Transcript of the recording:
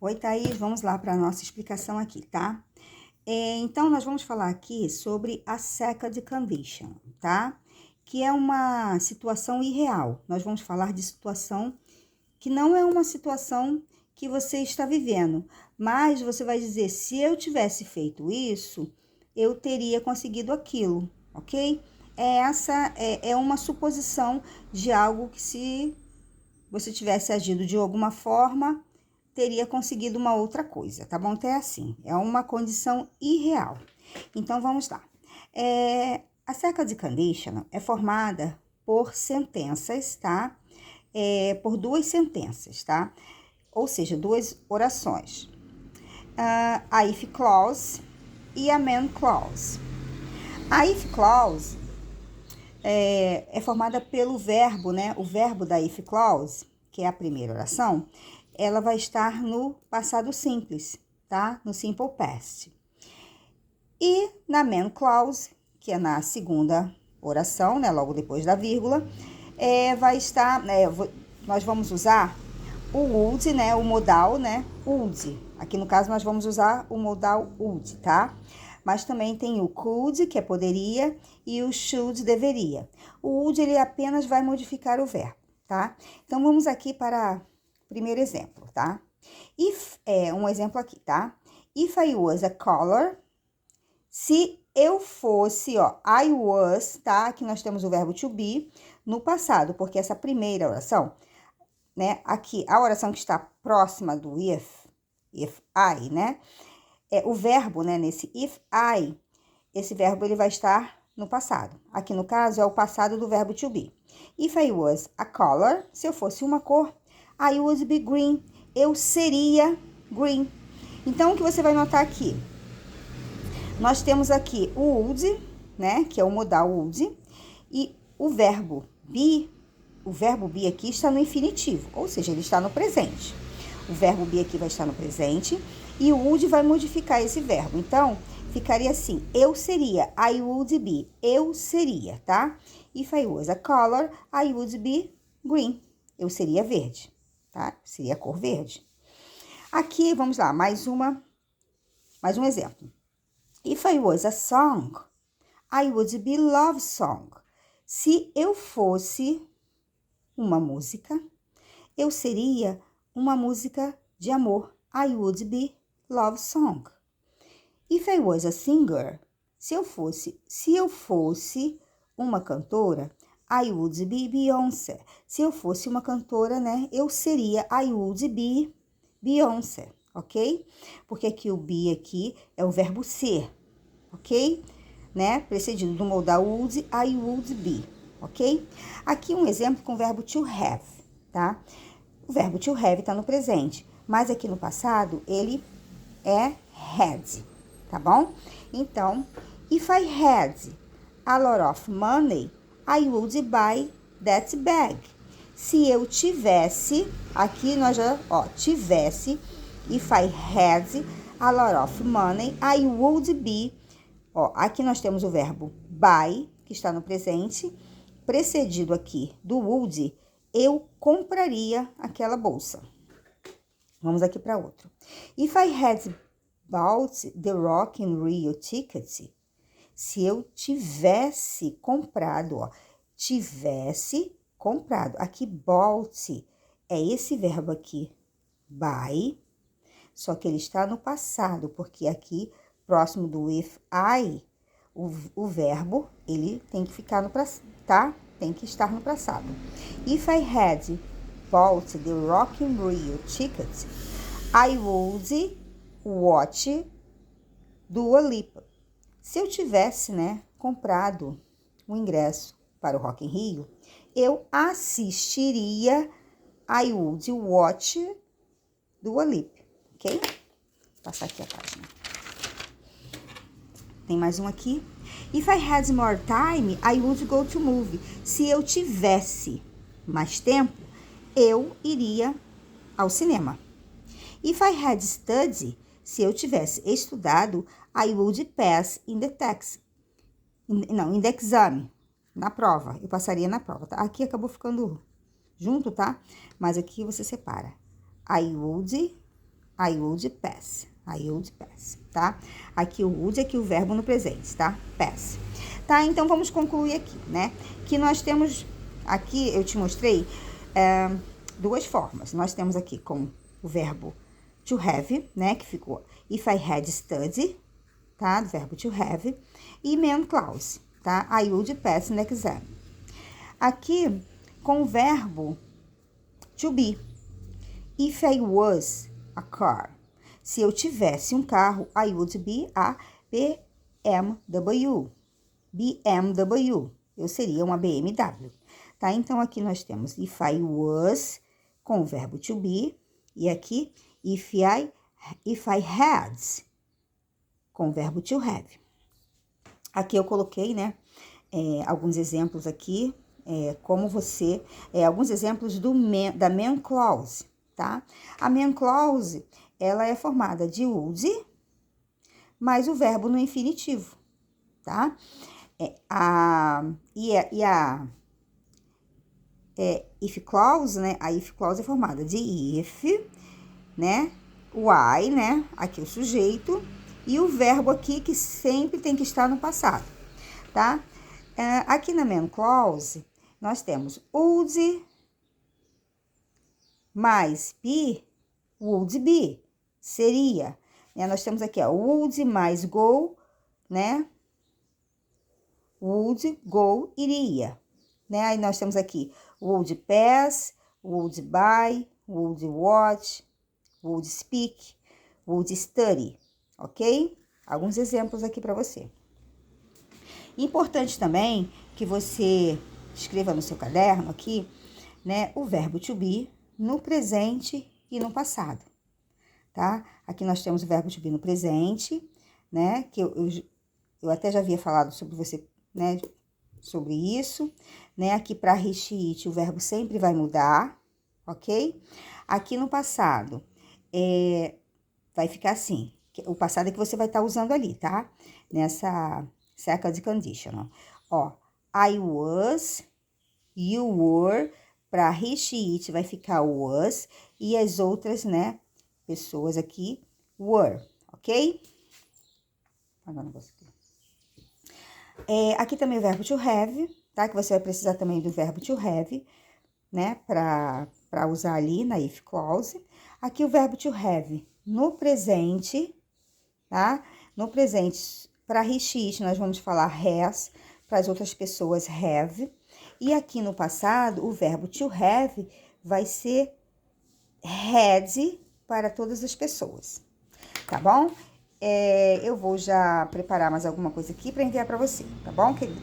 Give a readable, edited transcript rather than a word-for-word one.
Oi, Thaís, vamos lá para a nossa explicação aqui, tá? Então, nós vamos falar aqui sobre a second condition, tá? Que é uma situação irreal. Nós vamos falar de situação que não é uma situação que você está vivendo, mas você vai dizer, se eu tivesse feito isso, eu teria conseguido aquilo, ok? Essa é uma suposição de algo que se você tivesse agido de alguma forma, teria conseguido uma outra coisa, tá bom? Então, é assim, é uma condição irreal. Então, vamos lá. A second condition é formada por sentenças, tá? Por duas sentenças, tá? Ou seja, duas orações. A if clause e a main clause. A if clause é formada pelo verbo, né? O verbo da if clause, que é a primeira oração, ela vai estar no passado simples, tá? No simple past. E na main clause, que é na segunda oração, né? Logo depois da vírgula, vai estar, nós vamos usar o would, né? O modal, né? Would. Aqui no caso nós vamos usar o modal would, tá? Mas também tem o could, que é poderia, e o should, deveria. O would, ele apenas vai modificar o verbo, tá? Então, vamos aqui para o primeiro exemplo, tá? Um exemplo aqui, tá? If I was a caller, se eu fosse, ó, I was, tá? Aqui nós temos o verbo to be no passado, porque essa primeira oração, né? Aqui, a oração que está próxima do if I, né? O verbo, né, nesse if I, esse verbo ele vai estar no passado. Aqui no caso é o passado do verbo to be. If I was a color, se eu fosse uma cor, I would be green, eu seria green. Então, o que você vai notar aqui? Nós temos aqui o would, né, que é o modal would, e o verbo be aqui está no infinitivo, ou seja, ele está no presente. O verbo be aqui vai estar no presente e o would vai modificar esse verbo. Então, ficaria assim, eu seria, I would be, eu seria, tá? If I was a color, I would be green. Eu seria verde, tá? Seria a cor verde. Aqui, vamos lá, mais um exemplo. If I was a song, I would be love song. Se eu fosse uma música, eu seria uma música de amor. I would be love song. If I was a singer, se eu fosse uma cantora, I would be Beyoncé. Se eu fosse uma cantora, né, eu seria I would be Beyoncé, ok? Porque aqui o be aqui é o verbo ser, ok? Né? Precedido do modal would, I would be, ok? Aqui um exemplo com o verbo to have, tá? O verbo to have está no presente, mas aqui no passado ele é had, tá bom? Então, if I had a lot of money, I would buy that bag. Se eu tivesse, aqui nós já, ó, tivesse, if I had a lot of money, I would be, ó, aqui nós temos o verbo buy, que está no presente, precedido aqui do would, eu compraria aquela bolsa. Vamos aqui para outro. If I had bought the Rock in Rio ticket, se eu tivesse comprado, ó, tivesse comprado. Aqui, bought é esse verbo aqui, buy, só que ele está no passado, porque aqui, próximo do if I, o verbo, ele tem que ficar no passado, tá? Tem que estar no passado. If I had bought the Rock in Rio ticket, I would watch Dua Lipa. Se eu tivesse, né, comprado o ingresso para o Rock in Rio, eu assistiria I would watch Dua Lipa, ok? Vou passar aqui a página. Tem mais um aqui. If I had more time, I would go to movie. Se eu tivesse mais tempo, eu iria ao cinema. If I had studied, se eu tivesse estudado, I would pass in the test. In the exam. Na prova. Eu passaria na prova, tá? Aqui acabou ficando junto, tá? Mas aqui você separa. I would I would pass. I would pass, tá? Aqui o would, aqui o verbo no presente, tá? Pass. Tá, então vamos concluir aqui, né? Que nós temos, aqui eu te mostrei duas formas. Nós temos aqui com o verbo to have, né? Que ficou if I had studied, tá? Do verbo to have. E main clause, tá? I would pass an exam. Aqui com o verbo to be. If I was a car. Se eu tivesse um carro, I would be a BMW. BMW. Eu seria uma BMW. Tá? Então, aqui nós temos if I was, com o verbo to be. E aqui, if I had, com o verbo to have. Aqui eu coloquei, né, alguns exemplos aqui, como você... alguns exemplos da main clause, tá? A main clause, ela é formada de would, mais o verbo no infinitivo, tá? If clause, né? A if clause é formada de if, né? O I, né? Aqui o sujeito. E o verbo aqui que sempre tem que estar no passado, tá? Aqui na main clause, nós temos would mais be, would be, seria. Nós temos aqui, ó, would mais go, né? Would, go, iria. Né? Aí nós temos aqui would pass, would buy, would watch, would speak, would study, ok? Alguns exemplos aqui para você. Importante também que você escreva no seu caderno aqui, né, o verbo to be no presente e no passado, tá? Aqui nós temos o verbo to be no presente, né, que eu até já havia falado sobre você, né, sobre isso, né? Aqui para he, she, it, o verbo sempre vai mudar, ok? Aqui no passado, vai ficar assim, o passado é que você vai estar usando ali, tá? Nessa second conditional. Ó, I was, you were, para he, she, it vai ficar was, e as outras, né, pessoas aqui, were, ok? Agora negócio aqui. Aqui também o verbo to have, tá? Que você vai precisar também do verbo to have, né? Para usar ali na if clause. Aqui o verbo to have no presente, tá? No presente, para he, she, it, nós vamos falar has, para as outras pessoas have. E aqui no passado, o verbo to have vai ser had para todas as pessoas, tá bom? Eu vou já preparar mais alguma coisa aqui para enviar para você, tá bom, querida?